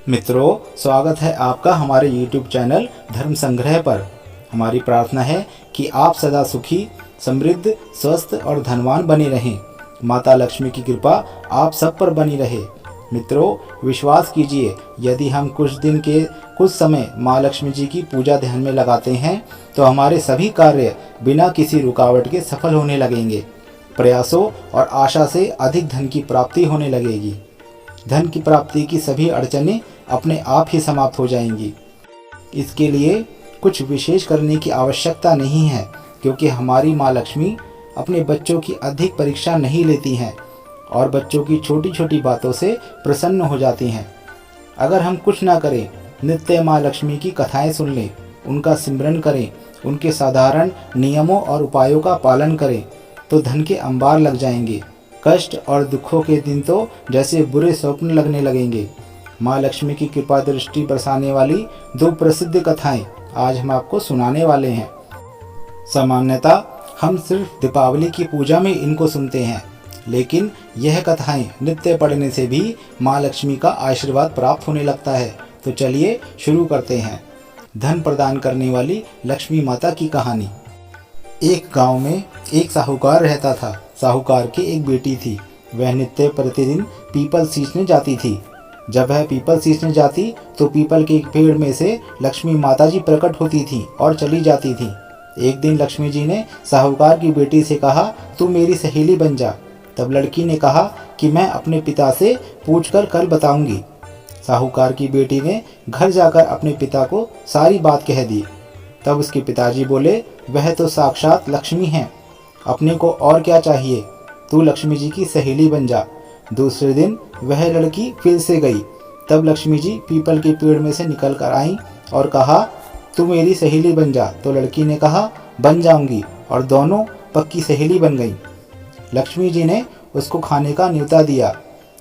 मित्रों, स्वागत है आपका हमारे YouTube चैनल धर्म संग्रह पर। हमारी प्रार्थना है कि आप सदा सुखी, समृद्ध, स्वस्थ और धनवान बने रहें। माता लक्ष्मी की कृपा आप सब पर बनी रहे। मित्रों, विश्वास कीजिए, यदि हम कुछ समय माँ लक्ष्मी जी की पूजा ध्यान में लगाते हैं तो हमारे सभी कार्य बिना किसी रुकावट के सफल होने लगेंगे। प्रयासों और आशा से अधिक धन की प्राप्ति होने लगेगी। धन की प्राप्ति की सभी अड़चनें अपने आप ही समाप्त हो जाएंगी। इसके लिए कुछ विशेष करने की आवश्यकता नहीं है, क्योंकि हमारी माँ लक्ष्मी अपने बच्चों की अधिक परीक्षा नहीं लेती हैं और बच्चों की छोटी छोटी बातों से प्रसन्न हो जाती हैं। अगर हम कुछ ना करें, नित्य माँ लक्ष्मी की कथाएं सुन लें, उनका सिमरन करें, उनके साधारण नियमों और उपायों का पालन करें, तो धन के अंबार लग जाएंगे। कष्ट और दुखों के दिन तो जैसे बुरे स्वप्न लगने लगेंगे। माँ लक्ष्मी की कृपा दृष्टि बरसाने वाली दो प्रसिद्ध कथाएं आज हम आपको सुनाने वाले हैं। सामान्यतः हम सिर्फ दीपावली की पूजा में इनको सुनते हैं, लेकिन यह कथाएं नित्य पढ़ने से भी माँ लक्ष्मी का आशीर्वाद प्राप्त होने लगता है। तो चलिए शुरू करते हैं। धन प्रदान करने वाली लक्ष्मी माता की कहानी। एक गांव में एक साहूकार रहता था। साहूकार की एक बेटी थी। वह नित्य प्रतिदिन पीपल सींचने जाती थी। जब वह पीपल सींचने जाती तो पीपल के एक पेड़ में से लक्ष्मी माता जी प्रकट होती थी और चली जाती थी। एक दिन लक्ष्मी जी ने साहूकार की बेटी से कहा, तू मेरी सहेली बन जा। तब लड़की ने कहा कि मैं अपने पिता से पूछकर कल बताऊंगी। साहूकार की बेटी ने घर जाकर अपने पिता को सारी बात कह दी। तब उसके पिताजी बोले, वह तो साक्षात लक्ष्मी हैं, अपने को और क्या चाहिए, तू लक्ष्मी जी की सहेली बन जा। दूसरे दिन वह लड़की फिर से गई। तब लक्ष्मी जी पीपल के पेड़ में से निकल कर आई और कहा, तू मेरी सहेली बन जा। तो लड़की ने कहा, बन जाऊंगी, और दोनों पक्की सहेली बन गई। लक्ष्मी जी ने उसको खाने का न्योता दिया।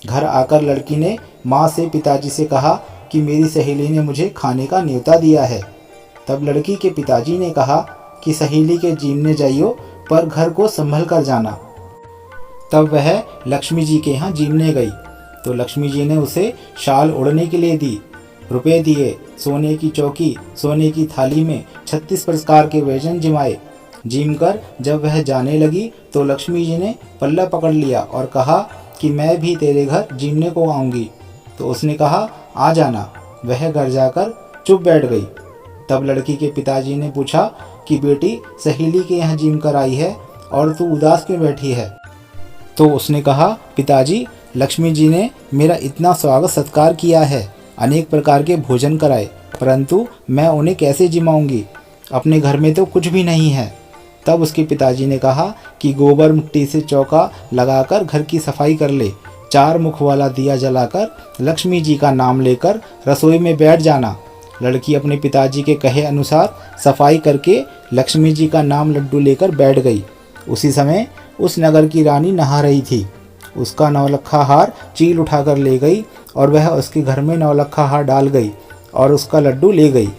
घर आकर लड़की ने माँ से पिताजी से कहा कि मेरी सहेली ने मुझे खाने का न्योता दिया है। तब लड़की के पिताजी ने कहा कि सहेली के जीमने जाइयो, पर घर को संभल कर जाना। तब वह लक्ष्मी जी के यहाँ जीमने गई तो लक्ष्मी जी ने उसे शाल ओढ़ने के लिए दी, रुपए दिए, सोने की चौकी, सोने की थाली में 36 प्रकार के व्यंजन जिमाए। जीम कर जब वह जाने लगी तो लक्ष्मी जी ने पल्ला पकड़ लिया और कहा कि मैं भी तेरे घर जीमने को आऊँगी। तो उसने कहा, आ जाना। वह घर जाकर चुप बैठ गई। तब लड़की के पिताजी ने पूछा कि बेटी, सहेली के यहाँ जीम कर आई है और तू उदास क्यों बैठी है? तो उसने कहा, पिताजी, लक्ष्मी जी ने मेरा इतना स्वागत सत्कार किया है, अनेक प्रकार के भोजन कराए, परंतु मैं उन्हें कैसे जिमाऊंगी? अपने घर में तो कुछ भी नहीं है। तब उसके पिताजी ने कहा कि गोबर मिट्टी से चौका लगाकर घर की सफाई कर ले, 4 मुख वाला दिया जलाकर लक्ष्मी जी का नाम लेकर रसोई में बैठ जाना। लड़की अपने पिताजी के कहे अनुसार सफाई करके लक्ष्मी जी का नाम लड्डू लेकर बैठ गई। उसी समय उस नगर की रानी नहा रही थी। उसका नौलखा हार चील उठाकर ले गई और वह उसके घर में नौलखा हार डाल गई और उसका लड्डू ले गई।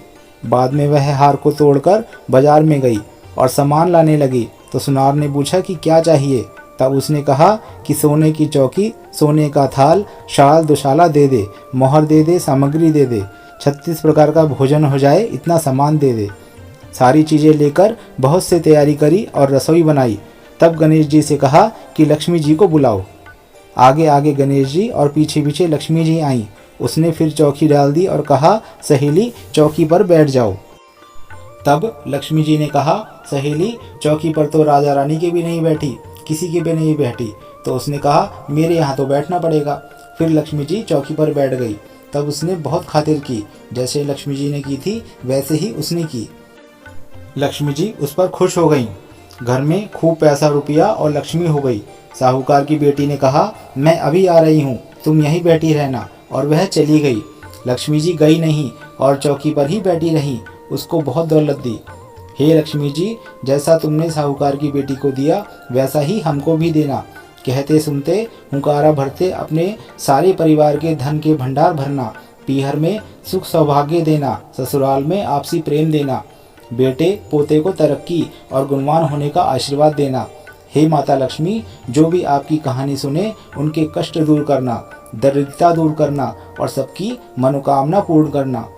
बाद में वह हार को तोड़कर बाजार में गई और सामान लाने लगी तो सुनार ने पूछा कि क्या चाहिए? तब उसने कहा कि सोने की चौकी, सोने का थाल, शाल दुशाला दे दे, मोहर दे दे, सामग्री दे दे, 36 प्रकार का भोजन हो जाए, इतना सामान दे दे। सारी चीज़ें लेकर बहुत से तैयारी करी और रसोई बनाई। तब गणेश जी से कहा कि लक्ष्मी जी को बुलाओ। आगे आगे गणेश जी और पीछे पीछे लक्ष्मी जी आईं। उसने फिर चौकी डाल दी और कहा, सहेली, चौकी पर बैठ जाओ। तब लक्ष्मी जी ने कहा, सहेली, चौकी पर तो राजा रानी के भी नहीं बैठी, किसी के भी नहीं बैठी। तो उसने कहा, मेरे यहाँ तो बैठना पड़ेगा। फिर लक्ष्मी जी चौकी पर बैठ गई। तब उसने बहुत खातिर की, जैसे लक्ष्मी जी ने की थी वैसे ही उसने की। लक्ष्मी जी उस पर खुश हो गईं। घर में खूब पैसा रुपया और लक्ष्मी हो गई। साहूकार की बेटी ने कहा, मैं अभी आ रही हूँ, तुम यहीं बैठी रहना, और वह चली गई। लक्ष्मी जी गई नहीं और चौकी पर ही बैठी रहीं। उसको बहुत दौलत दी। हे लक्ष्मी जी, जैसा तुमने साहूकार की बेटी को दिया वैसा ही हमको भी देना। कहते सुनते हुंकारा भरते अपने सारे परिवार के धन के भंडार भरना। पीहर में सुख सौभाग्य देना, ससुराल में आपसी प्रेम देना। बेटे पोते को तरक्की और गुणवान होने का आशीर्वाद देना। हे माता लक्ष्मी, जो भी आपकी कहानी सुने उनके कष्ट दूर करना। दरिद्रता दूर करना और सबकी मनोकामना पूर्ण करना।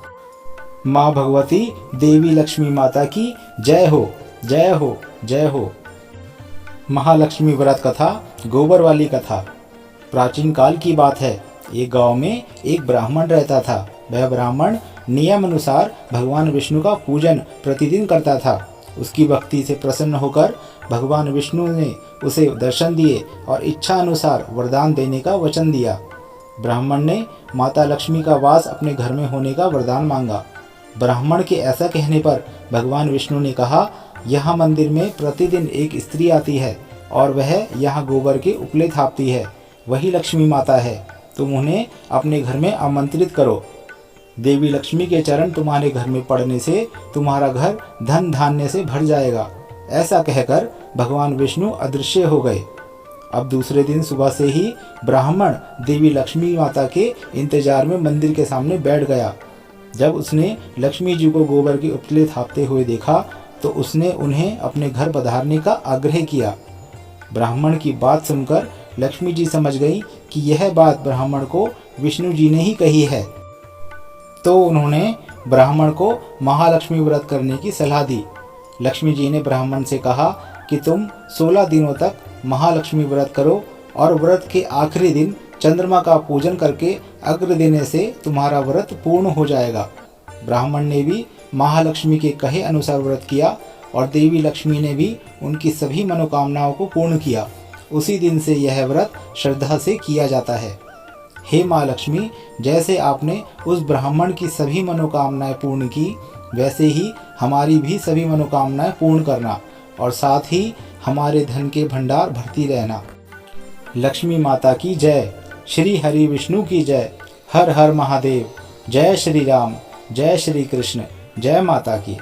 माँ भगवती देवी लक्ष्मी माता की जय हो, जय हो, जय हो। महालक्ष्मी व्रत कथा, गोबर वाली कथा। प्राचीन काल की बात है। एक गांव में एक ब्राह्मण रहता था। वह ब्राह्मण नियम अनुसार भगवान विष्णु का पूजन प्रतिदिन करता था। उसकी भक्ति से प्रसन्न होकर भगवान विष्णु ने उसे दर्शन दिए और इच्छा अनुसार वरदान देने का वचन दिया। ब्राह्मण ने माता लक्ष्मी का वास अपने घर में होने का वरदान मांगा। ब्राह्मण के ऐसा कहने पर भगवान विष्णु ने कहा, यहाँ मंदिर में प्रतिदिन एक स्त्री आती है और वह यहाँ गोबर के उपले थापती है, वही लक्ष्मी माता है। तुम उन्हें अपने घर में आमंत्रित करो। देवी लक्ष्मी के चरण तुम्हारे घर में पड़ने से तुम्हारा घर धन धान्य से भर जाएगा। ऐसा कहकर भगवान विष्णु अदृश्य हो गए। अब दूसरे दिन सुबह से ही ब्राह्मण देवी लक्ष्मी माता के इंतजार में मंदिर के सामने बैठ गया। जब उसने लक्ष्मी जी को गोबर के उपले थापते हुए देखा तो उसने उन्हें अपने घर पधारने का आग्रह किया। ब्राह्मण की बात सुनकर लक्ष्मी जी समझ गई कि यह बात ब्राह्मण को विष्णु जी ने ही कही है। तो उन्होंने ब्राह्मण को महालक्ष्मी व्रत करने की सलाह दी। लक्ष्मी जी ने ब्राह्मण से कहा कि तुम 16 दिनों तक महालक्ष्मी व्रत करो और व्रत के आखिरी दिन चंद्रमा का पूजन करके अर्घ्य देने से तुम्हारा व्रत पूर्ण हो जाएगा। ब्राह्मण ने भी महालक्ष्मी के कहे अनुसार व्रत किया और देवी लक्ष्मी ने भी उनकी सभी मनोकामनाओं को पूर्ण किया। उसी दिन से यह व्रत श्रद्धा से किया जाता है। हे माँ लक्ष्मी, जैसे आपने उस ब्राह्मण की सभी मनोकामनाएं पूर्ण की, वैसे ही हमारी भी सभी मनोकामनाएं पूर्ण करना और साथ ही हमारे धन के भंडार भरती रहना। लक्ष्मी माता की जय। श्री हरि विष्णु की जय। हर हर महादेव। जय श्री राम, जय श्री कृष्ण, जय माता की।